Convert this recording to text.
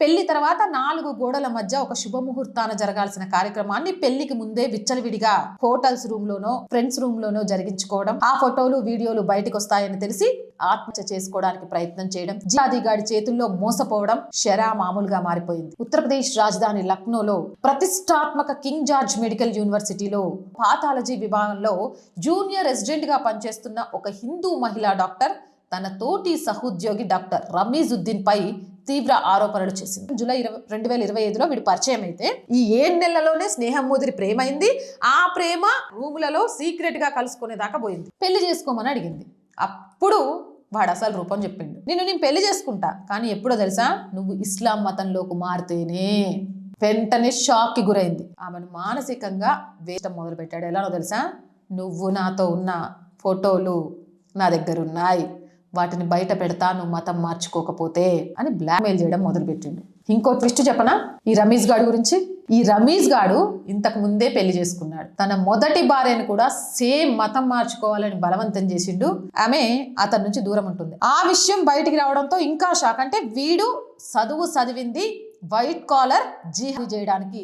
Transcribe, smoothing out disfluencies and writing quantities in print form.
పెళ్లి తర్వాత 4 గోడల మధ్య ఒక శుభముహూర్తాన జరగాల్సిన కార్యక్రమాన్ని పెళ్లికి ముందే విచ్చలవిడిగా హోటల్స్ రూమ్ లోనో ఫ్రెండ్స్ రూమ్ లోనో జరిగించుకోవడం, ఆ ఫోటోలు వీడియోలు బయటకు వస్తాయని తెలిసి ఆత్మహత్య చేసుకోవడానికి ప్రయత్నం చేయడం, జిహాదీగాడి చేతుల్లో మోసపోవడం షరా మామూలుగా మారిపోయింది. ఉత్తరప్రదేశ్ రాజధాని లక్నోలో ప్రతిష్టాత్మక కింగ్ జార్జ్ మెడికల్ యూనివర్సిటీలో పాథాలజీ విభాగంలో జూనియర్ రెసిడెంట్ గా పనిచేస్తున్న ఒక హిందూ మహిళా డాక్టర్ తన తోటి సహోద్యోగి డాక్టర్ రమీజుద్దీన్ పై తీవ్ర ఆరోపణలు చేసింది. జూలై 2025లో వీడు పరిచయం అయితే ఈ 7 నెలల్లోనే స్నేహం ముదిరి ప్రేమ అయింది. ఆ ప్రేమ రూములలో సీక్రెట్ గా కలుసుకునేదాకా పోయింది. పెళ్లి చేసుకోమని అడిగింది. అప్పుడు వాడు అసలు రూపం చెప్పిండు. నేను పెళ్లి చేసుకుంటా, కానీ ఎప్పుడో తెలుసా, నువ్వు ఇస్లాం మతంలోకి మారితేనే. వెంటనే షాక్ కి గురైంది. ఆమెను మానసికంగా వేయటం మొదలు పెట్టాడు. ఎలానో తెలుసా, నువ్వు నాతో ఉన్న ఫోటోలు నా దగ్గర ఉన్నాయి, వాటిని బయట పెడతా నువ్వు మతం మార్చుకోకపోతే అని బ్లాక్మెయిల్ చేయడం మొదలుపెట్టిండు. ఇంకో ట్విస్ట్ చెప్పనా ఈ రమీజ్ గాడు గురించి. ఈ రమీజ్ గాడు ఇంతకు ముందే పెళ్లి చేసుకున్నాడు. తన మొదటి భార్యను కూడా సేమ్ మతం మార్చుకోవాలని బలవంతం చేసిండు. ఆమె అతని నుంచి దూరం ఉంటుంది. ఆ విషయం బయటికి రావడంతో ఇంకా షాక్. అంటే వీడు చదివింది వైట్ కాలర్ జిహాదీ చేయడానికి.